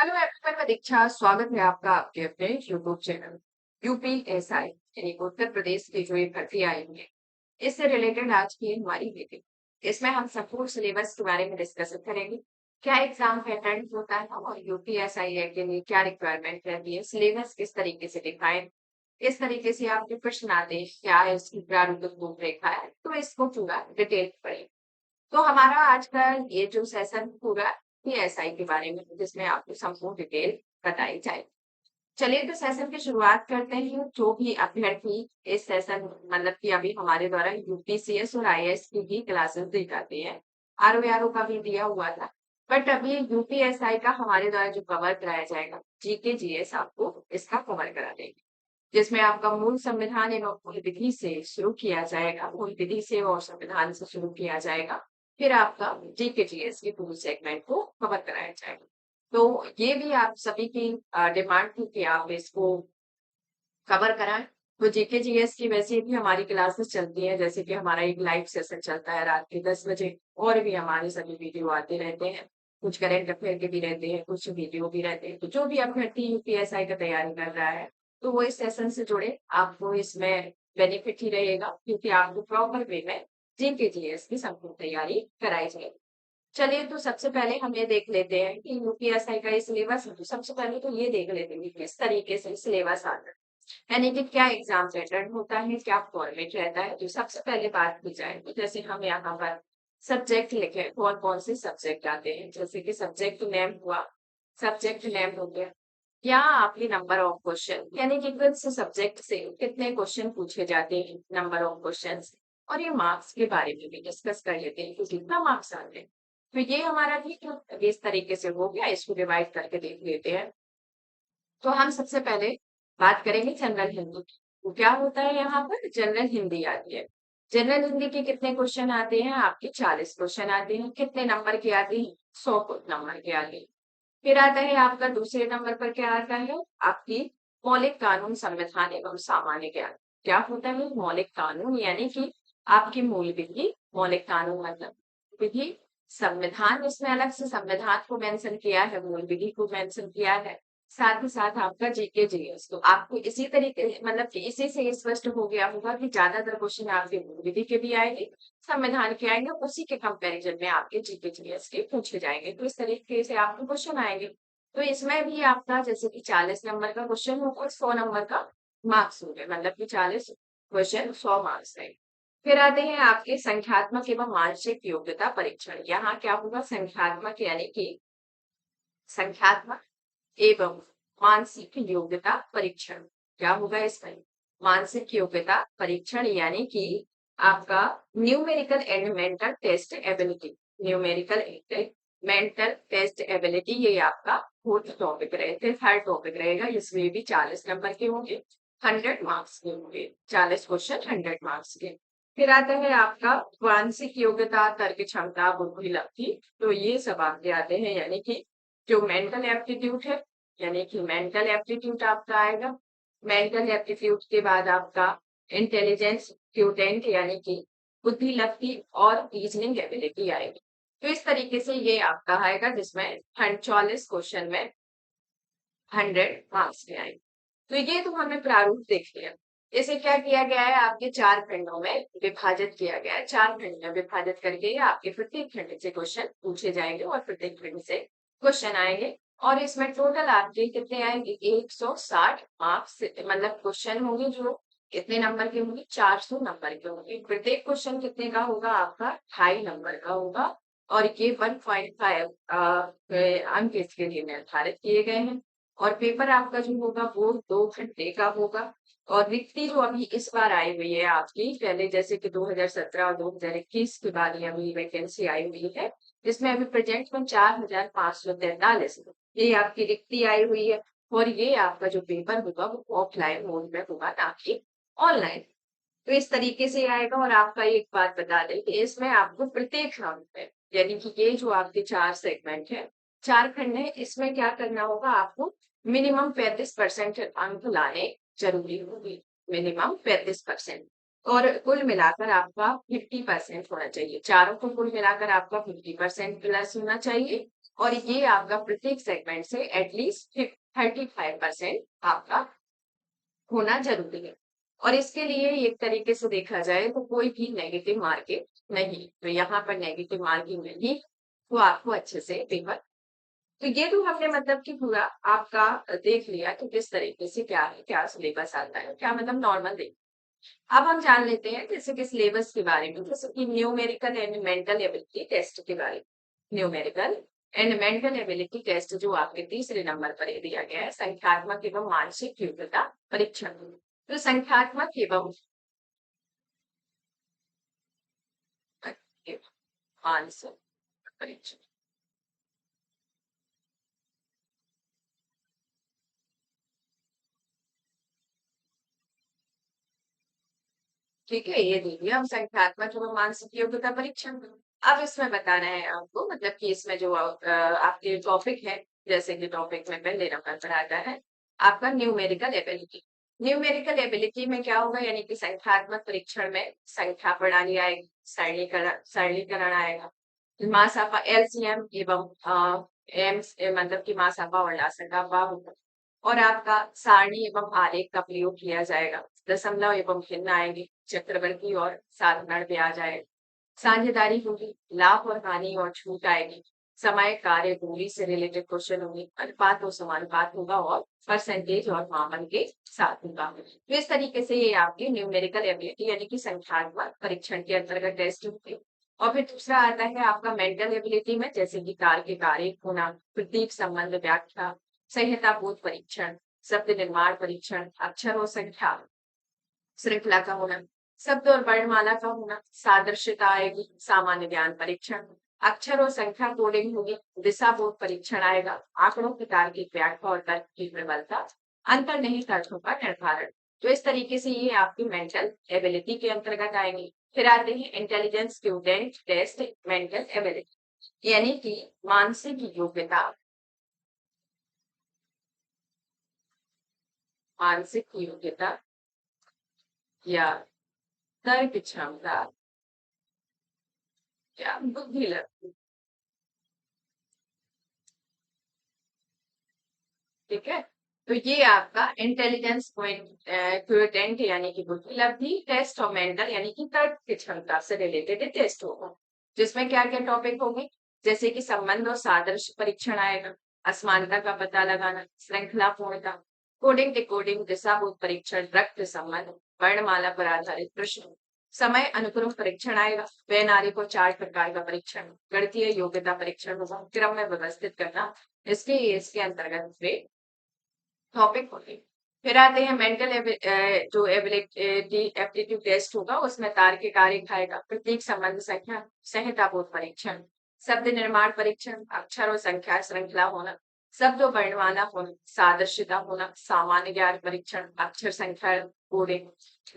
Hello everyone, मैं दीक्षा। स्वागत है आपका आपके अपने यूट्यूब चैनल यूपीएसआई यानी कि उत्तर प्रदेश की जो ये भर्ती आई हुई है, इससे रिलेटेड आज की हमारी मीटिंग। इसमें हम संपूर्ण सिलेबस के बारे में डिस्कस करेंगे। क्या एग्जाम पैटर्न होता है और यूपीएसआई के लिए क्या रिक्वायरमेंट रहती है, सिलेबस किस तरीके से डिफाइन, किस तरीके से आपके प्रश्न आते हैं, क्या है इसकी प्रारूपिक रूपरेखा है, तो इसको पूरा डिटेल पढ़ेंगे। तो हमारा आज का ये जो सेशन पूरा पीएसआई के बारे में, जिसमें आपको संपूर्ण डिटेल बताई जाए। चलिए तो सेशन की शुरुआत करते हैं। जो भी अभ्यर्थी इस सेशन मतलब कि अभी हमारे द्वारा यूपीसीएस और आईएएस की भी क्लासेस दी जाती है, आरओ का भी दिया हुआ था, बट अभी यूपीएसआई का हमारे द्वारा जो कवर कराया जाएगा, जीके जीएस आपको इसका कवर करा देंगे, जिसमें आपका मूल संविधान एवं मूल विधि से शुरू किया जाएगा, मूल विधि से और संविधान से शुरू किया जाएगा। फिर आपका जीके जीएस के पूरे सेगमेंट को कवर कराया जाएगा। तो ये भी आप सभी की डिमांड थी कि आप इसको कवर कराएं। तो जीके जीएस की वैसे भी हमारी क्लासेस चलती हैं, जैसे कि हमारा एक लाइव सेशन चलता है रात के 10 बजे, और भी हमारे सभी वीडियो आते रहते हैं। कुछ करंट अफेयर के भी रहते हैं, कुछ वीडियो भी रहते हैं। तो जो भी अभ्यर्थी यूपीएसआई का तैयारी कर रहा है, तो वो इस सेशन से जुड़े, आपको इसमें बेनिफिट ही रहेगा, क्योंकि आपको प्रॉपर वे में जीके जीएस की संपूर्ण तैयारी कराई जाएगी। चलिए तो सबसे पहले हम ये देख लेते हैं कि यूपीएसआई का ये सिलेबस है। तो सबसे पहले तो ये देख लेते हैं कि किस तरीके से सिलेबस आता है, यानी कि क्या एग्जाम पैटर्न होता है, क्या फॉर्मेट रहता है। तो सबसे पहले बात की जाए तो जैसे हम यहाँ पर सब्जेक्ट लिखे, कौन कौन से सब्जेक्ट आते हैं, जैसे कि सब्जेक्ट नेम हुआ, सब्जेक्ट नेम हो गया, या आपके नंबर ऑफ क्वेश्चन, यानी कि किस सब्जेक्ट से कितने क्वेश्चन पूछे जाते हैं, नंबर ऑफ क्वेश्चन, और ये मार्क्स के बारे में भी डिस्कस कर लेते हैं कि कितना मार्क्स आते हैं। तो ये हमारा भी इस तरीके से हो गया, इसको डिवाइड करके देख लेते हैं। तो हम सबसे पहले बात करेंगे जनरल हिंदी की। तो क्या होता है, यहाँ पर जनरल हिंदी आती है। जनरल हिंदी के कितने क्वेश्चन आते हैं, आपके 40 क्वेश्चन आते हैं। कितने नंबर के आते हैं, 100 नंबर के आते हैं। फिर आता है आपका दूसरे नंबर पर क्या आता है, आपकी मौलिक कानून, संविधान एवं सामान्य ज्ञान। क्या होता है मौलिक कानून, यानी कि आपकी मूल विधि। मौलिक कानून मतलब विधि, संविधान इसमें अलग से संविधान को मेंशन किया है, मूल विधि को मेंशन किया है, साथ ही साथ आपका जीके जीएस। तो आपको इसी तरीके मतलब कि इसी से स्पष्ट हो गया होगा कि ज्यादातर क्वेश्चन आपके मूल विधि के भी आएंगे, संविधान के आएंगे, उसी के कंपैरिजन में आपके जीके जीएस के पूछे जाएंगे। तो इस तरीके से आपके क्वेश्चन आएंगे। तो इसमें भी आपका जैसे कि 40 नंबर का क्वेश्चन होगा, 100 नंबर का मार्क्स होंगे, मतलब कि 40 क्वेश्चन 100 मार्क्स है। फिर आते हैं आपके संख्यात्मक एवं मानसिक योग्यता परीक्षण। यहाँ क्या होगा, संख्यात्मक यानी कि संख्यात्मक एवं मानसिक योग्यता परीक्षण। क्या होगा इसमें, मानसिक योग्यता परीक्षण, यानी कि आपका numerical and mental test ability. Numerical and mental test ability, ये आपका फोर्थ टॉपिक रहेगा, थर्ड टॉपिक रहेगा। इसमें भी 40 नंबर के होंगे, 100 मार्क्स के होंगे, 40 क्वेश्चन 100 मार्क्स के। फिर आता है आपका मानसिक योग्यता, तर्क क्षमता, बुद्धि लब्धि। तो ये सब आपके आते हैं, यानी कि जो मेंटल एप्टीट्यूड है, यानी कि मेंटल एप्टीट्यूड आपका आएगा। मेंटल एप्टीट्यूड के बाद आपका इंटेलिजेंस क्यूटेंट, यानी कि बुद्धि लब्धि और रीजनिंग एबिलिटी आएगी। तो इस तरीके से ये आपका आएगा, जिसमें 40 क्वेश्चन में 100 मार्क्स के आएंगे। तो ये तो हमने प्रारूप देख लिया। इसे क्या किया गया है, आपके 4 खंडों में विभाजित किया गया है। 4 खंड में विभाजित करके आपके प्रत्येक खंड से क्वेश्चन पूछे जाएंगे और प्रत्येक खंड से क्वेश्चन आएंगे। और इसमें टोटल आपके कितने आएंगे, 160 मार्क्स, मतलब क्वेश्चन होंगे जो कितने नंबर के होंगे, 400 नंबर के होंगे। प्रत्येक क्वेश्चन कितने का होगा, आपका 2.5 नंबर का होगा। और ये 1.5 अंक इसके लिए निर्धारित किए गए हैं। और पेपर आपका जो होगा वो 2 घंटे का होगा। और रिक्ति जो अभी इस बार आई हुई है आपकी, पहले जैसे कि 2017 और 2021 के बाद ये अभी वैकेंसी आई हुई है, जिसमें अभी प्रेजेंट में 4543 ये आपकी रिक्ति आई हुई है। और ये आपका जो पेपर होगा वो ऑफलाइन मोड में होगा, ना कि ऑनलाइन। तो इस तरीके से आएगा। और आपका एक बात बता दें कि इसमें आपको प्रत्येक राउंड में, यानी कि ये जो आपके 4 सेगमेंट है, 4 खंड है, इसमें क्या करना होगा, आपको मिनिमम 35% अंक लाने जरूरी होगी। मिनिमम 35%। और कुल मिलाकर आपका 50% होना चाहिए। चारों को कुल मिलाकर आपका 50% प्लस होना चाहिए। और ये आपका प्रत्येक सेगमेंट से एटलीस्ट 35% आपका होना जरूरी है। और इसके लिए एक तरीके से देखा जाए तो कोई भी नेगेटिव मार्किंग नहीं, तो यहाँ पर नेगेटिव मार्किंग नहीं, तो आपको अच्छे से पेपर। तो ये तो हमने मतलब कि पूरा आपका देख लिया कि किस तरीके से क्या है, क्या सिलेबस आता है, क्या मतलब नॉर्मल देख। अब हम जान लेते हैं जैसे कि सिलेबस के बारे में, जैसे कि numerical and mental ability test के बारे में। Numerical and mental ability test जो आपके तीसरे नंबर पर ये दिया गया है, संख्यात्मक एवं मानसिक योग्यता परीक्षण। तो संख्यात्मक एवं मानसिक परीक्षण, ठीक है, ये देखिए हम संख्यात्मक एवं मानसिक योग्यता परीक्षण। अब इसमें बताना है आपको, मतलब कि इसमें जो आपके टॉपिक है, जैसे कि टॉपिक में पहले नंबर पर आता है आपका न्यूमेरिकल एबिलिटी। न्यूमेरिकल एबिलिटी में क्या होगा, यानी कि संख्यात्मक परीक्षण में संख्या प्रणाली आएगी, सरलीकरण आएगा, मासापा एलसीएम एवं एम्स मतलब कि मासापा और लासापा होगा। और आपका सारणी एवं आलेख का प्रयोग किया जाएगा, दशमलव एवं भिन्न आएंगे, चक्रवर्ती और साधारण पे आ जाएगा, साझेदारी होगी, लाभ और हानि और छूट आएगी, समय कार्य दूरी से रिलेटेड क्वेश्चन होंगे, अनुपात और समानुपात होगा, और परसेंटेज और मापन के साथ होगा। तो इस तरीके से ये आपकी न्यूमेरिकल एबिलिटी यानी कि संख्यात्मक परीक्षण के अंतर्गत टेस्ट होंगे। और फिर दूसरा आता है आपका मेंटल एबिलिटी में, जैसे कि तार्किक आरेख होना, प्रतीक संबंध व्याख्या, संहिता बोध परीक्षण, शब्द निर्माण परीक्षण, अक्षर और संख्या श्रृंखला का होना, शब्द और वर्णमाला का होना, सादृश्यता आएगी, सामान्य ज्ञान परीक्षण, अक्षर और संख्या कोडिंग होगी, दिशा बोध परीक्षण आएगा, आंकड़ों की तार्किक व्याख्या और तर्क की प्रबलता, अंतर्निहित अर्थों का निर्धारण। तो इस तरीके से ये आपकी मेंटल एबिलिटी के अंतर्गत आएंगे। फिर आते हैं intelligence student test mental ability, यानी कि मानसिक योग्यता, मानसिक योग्यता या तर्क क्षमता या बुद्धि लब्धि, ठीक है। तो ये आपका इंटेलिजेंस क्विटेंट यानी कि बुद्धि लब्धि टेस्ट, और मेंटल यानी कि तर्क की क्षमता से रिलेटेड टेस्ट होगा, जिसमें क्या क्या टॉपिक होंगे, जैसे कि संबंध और सादृश्य परीक्षण आएगा, असमानता का पता लगाना, श्रृंखला पूर्णता, कोडिंग डिकोडिंग, दिशाबोध परीक्षण, रक्त संबंध, वर्णमाला पर आधारित प्रश्न, समय अनुक्रम परीक्षण आएगा, वे नारी को 4 प्रकार का परीक्षण, गणितीय योग्यता परीक्षण होगा, क्रम में व्यवस्थित करना, इसके अंतर्गत वे टॉपिक होंगे। फिर आते हैं मेंटल जो एबिलिटी एप्टीट्यूड टेस्ट होगा, उसमें तार्किक आरेख आएगा, प्रतीक संबंध संख्या, संहिता बोध परीक्षण, शब्द निर्माण परीक्षण, अक्षर और संख्या श्रृंखला होना, शब्द और वर्णमाला होना, सादृश्यता होना, सामान्य ज्ञान परीक्षण, अक्षर संख्या कोडिंग,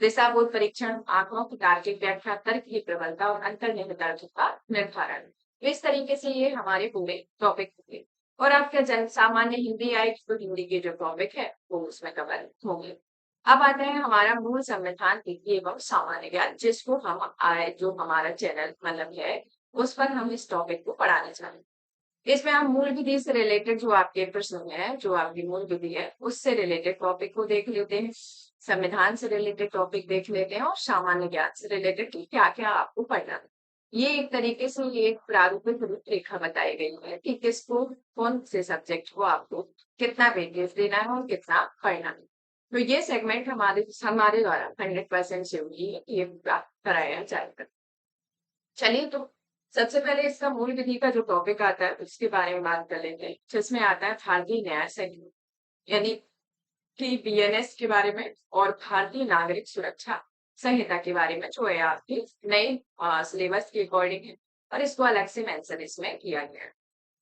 दिशाबोध परीक्षण, आंकड़ों की तार्किक व्याख्या, तर्क की प्रबलता और अंतर्निहित अर्थों का निर्धारण। इस तरीके से ये हमारे पूरे टॉपिक होंगे। और आपका जन सामान्य हिंदी आएगी तो हिंदी के जो टॉपिक है वो उसमें कवर होंगे। अब आता है हमारा मूल संविधान विधि एवं सामान्य ज्ञान, जिसको हम आए जो हमारा चैनल मतलब है उस पर हम इस टॉपिक को पढ़ाना चाहेंगे। इसमें हम मूल विधि से रिलेटेड जो आपके प्रश्न है, जो आपकी मूल विधि है उससे रिलेटेड टॉपिक को देख लेते हैं, संविधान से रिलेटेड टॉपिक देख लेते हैं, और सामान्य ज्ञान से रिलेटेड क्या क्या आपको पढ़ना है। ये एक तरीके से ये एक प्रारूपिक रूपरेखा बताई गई है कि किसको कौन से सब्जेक्ट को आपको कितना वेटेज देना है और कितना पढ़ना है। तो ये सेगमेंट हमारे हमारे द्वारा 100% जरूरी है कि ये पूरा कराया जाएगा। चलिए, तो सबसे पहले इसका मूल विधि का जो टॉपिक आता है उसके बारे में बात कर लेते हैं, जिसमें आता है भारतीय न्याय संहिता, यानी कि बीएनएस के बारे में, और भारतीय नागरिक सुरक्षा संहिता के बारे में, जो है आपकी नई सिलेबस के अकॉर्डिंग है, और इसको अलग से मेंशन इसमें किया गया है।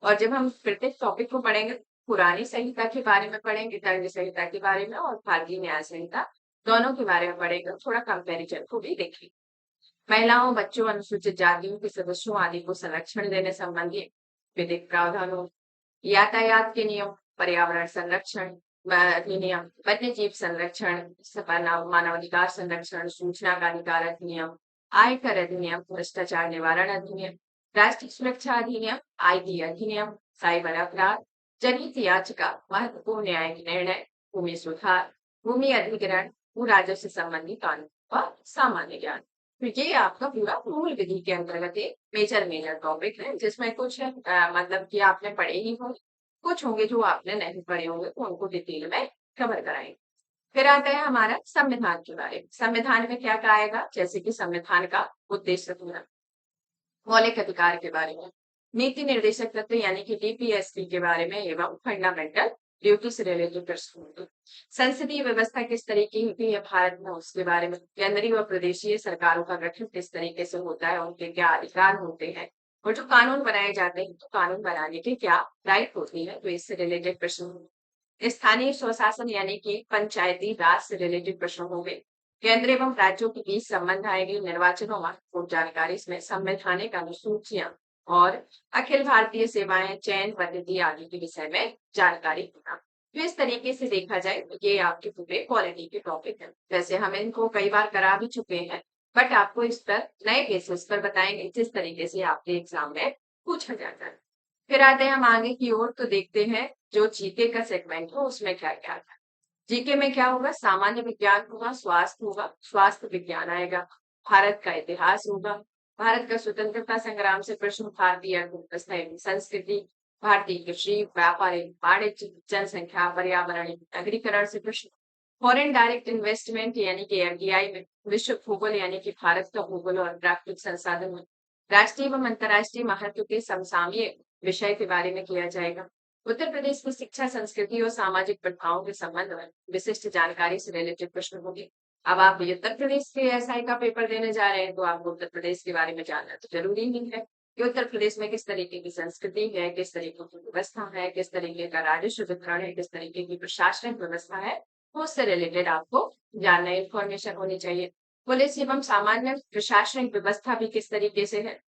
और जब हम प्रत्येक टॉपिक को पढ़ेंगे, पुरानी संहिता के बारे में पढ़ेंगे, दंड संहिता के बारे में, और भारतीय न्याय संहिता दोनों के बारे में पढ़ेंगे, थोड़ा कंपेरिजन को भी देखेंगे। महिलाओं, बच्चों, अनुसूचित जातियों के सदस्यों आदि को संरक्षण देने संबंधी विधिक प्रावधानों, यातायात के नियम, पर्यावरण संरक्षण अधिनियम, वन्य जीव संरक्षण, मानवाधिकार संरक्षण, सूचना का अधिकार अधिनियम, आयकर अधिनियम, भ्रष्टाचार निवारण अधिनियम, राष्ट्रीय सुरक्षा अधिनियम, आईटी अधिनियम, साइबर अपराध, जनहित याचिका, महत्वपूर्ण न्यायिक निर्णय, भूमि सुधार, भूमि अधिग्रहण, भू राजस्व से संबंधी कानून और सामान्य ज्ञान। तो ये आपका पूरा मूल विधि के अंतर्गत एक मेजर मेजर टॉपिक है, जिसमें कुछ मतलब कि आपने पढ़े ही होंगे, कुछ होंगे जो आपने नहीं पढ़े होंगे, तो उनको डिटेल में कवर कराएंगे। फिर आता है हमारा संविधान के बारे में। संविधान में क्या क्या आएगा, जैसे कि संविधान का उद्देश्य पूरा, मौलिक अधिकार के बारे में, नीति निर्देशक तत्व यानी कि डीपीएसपी के बारे में, एवं फंडामेंटल ड्यूटी से रिलेटेड प्रश्न होंगे। संसदीय व्यवस्था किस तरीके की होती है भारत में, उसके बारे में, केंद्रीय व प्रदेशीय सरकारों का गठन किस तरीके से होता है, उनके क्या अधिकार होते हैं, और जो कानून बनाए जाते हैं तो कानून बनाने की क्या राइट होती है, तो इससे रिलेटेड प्रश्न होंगे। स्थानीय स्वशासन यानी कि पंचायती राज से रिलेटेड प्रश्न होंगे। केंद्र एवं राज्यों के बीच संबंध आएगी, निर्वाचनों महत्वपूर्ण जानकारी, इसमें संवैधानिक अनुसूचियां और अखिल भारतीय सेवाएं, चयन पद्धति आदि के विषय में जानकारी होना। तो इस तरीके से देखा जाए तो ये आपके पूरे पॉलिटी के टॉपिक है। वैसे हम इनको कई बार करा भी चुके हैं, बट आपको इस पर नए बेसिस पर बताएंगे, जिस तरीके से आपके एग्जाम में पूछा जाता है। फिर आते हैं हम आगे की ओर, तो देखते हैं जो जीके का सेगमेंट हो उसमें क्या क्या है। जीके में क्या होगा, सामान्य विज्ञान होगा, स्वास्थ्य होगा, स्वास्थ्य विज्ञान आएगा, भारत का इतिहास होगा, भारत का स्वतंत्रता संग्राम से प्रश्न, भारतीय अर्थव्यवस्था एवं संस्कृति, भारतीय कृषि, व्यापार एवं वाणिज्य, जनसंख्या, पर्यावरण एवं नगरीकरण से प्रश्न, फॉरेन डायरेक्ट इन्वेस्टमेंट यानी कि एफडीआई में, विश्व भूगोल यानी कि भारत का भूगोल और प्राकृतिक संसाधन में, राष्ट्रीय एवं अंतर्राष्ट्रीय महत्व के समसामयिक विषय के बारे में किया जाएगा। उत्तर प्रदेश की शिक्षा, संस्कृति और सामाजिक प्रथाओं के संबंध में विशिष्ट जानकारी से रिलेटेड प्रश्न होंगे। अब आप उत्तर प्रदेश के एसआई का पेपर देने जा रहे हैं, तो आपको उत्तर प्रदेश के बारे में जानना तो जरूरी नहीं है कि उत्तर प्रदेश में किस तरीके की संस्कृति है, किस तरीके की व्यवस्था है, किस तरीके का राजस्व वितरण है, किस तरीके की प्रशासनिक व्यवस्था है, उससे रिलेटेड आपको जानना, इंफॉर्मेशन होनी चाहिए। पुलिस एवं सामान्य प्रशासनिक व्यवस्था भी किस तरीके से है।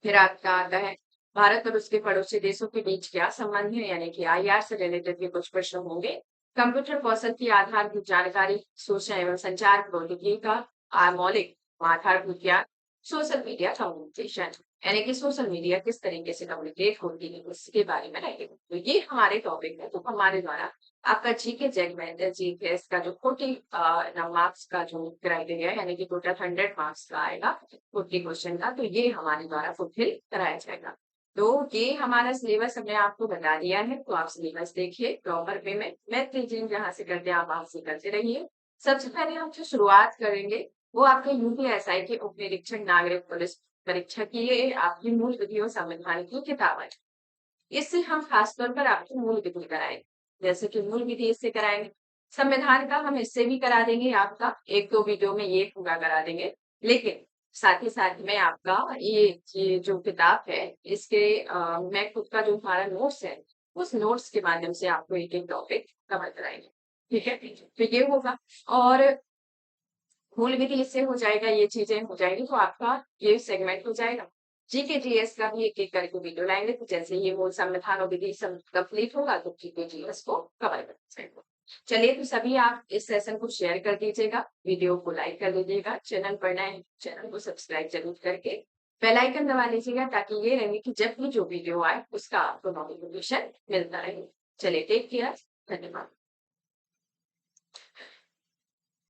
फिर आपका आता है भारत और उसके पड़ोसी देशों के बीच क्या संबंध है, यानी कि आईआर से रिलेटेड भी कुछ प्रश्न होंगे। कंप्यूटर कौशल की आधारभूत जानकारी, सूचना एवं संचार प्रौद्योगिकी का मौलिक आधारभूत ज्ञान, सोशल मीडिया कम्युनिकेशन यानी कि सोशल मीडिया किस तरीके से कम्युनिकेट होती है, उसके बारे में रहेगा। तो ये हमारे टॉपिक है, तो हमारे द्वारा आपका जीके सेगमेंट है, जीके का जो 40 मार्क्स का जो क्राइटेरिया है, यानी कि टोटल 100 मार्क्स का आएगा 40 क्वेश्चन का, तो ये हमारे द्वारा फुलफिल कराया जाएगा। तो ये हमारा सिलेबस हमने आपको बता दिया है, तो आप सिलेबस देखिए प्रॉपर वे में, मैथ रीजनिंग जहाँ से करते हैं आप वहां से करते रहिए। सबसे पहले हम जो शुरुआत करेंगे वो आपके यूपीएसआई के उप निरीक्षक नागरिक पुलिस परीक्षा की ये आपकी मूल विधि और संविधान की किताब है। इससे हम खासतौर पर आपको मूल विधि कराएंगे, जैसे कि मूल विधि इससे कराएंगे, संविधान का हम इससे भी करा देंगे, आपका एक दो वीडियो में ये पूरा करा देंगे। लेकिन साथ ही साथ में आपका ये जो किताब है इसके मैं खुद का जो हमारा नोट्स है, उस नोट्स के माध्यम से आपको एक एक टॉपिक कवर कराएंगे। ठीक है, तो ये होगा। और मूल विधि इससे हो जाएगा, ये चीजें हो जाएगी, तो आपका ये सेगमेंट हो जाएगा। जीके जीएस का भी एक एक करके वीडियो लाएंगे, तो जैसे ये मूल संविधान और विधि सब कंप्लीट होगा तो जीके जीएस को कवर कर जाएगा। चलिए, तो सभी आप इस सेशन को शेयर कर दीजिएगा, वीडियो को लाइक कर दीजिएगा, चैनल पर नए हैं चैनल को सब्सक्राइब जरूर करके बेल आइकन दबा लीजिएगा, ताकि ये रहे कि जब भी जो वीडियो आए उसका आपको नोटिफिकेशन मिलता रहे। चलिए, टेक केयर, धन्यवाद।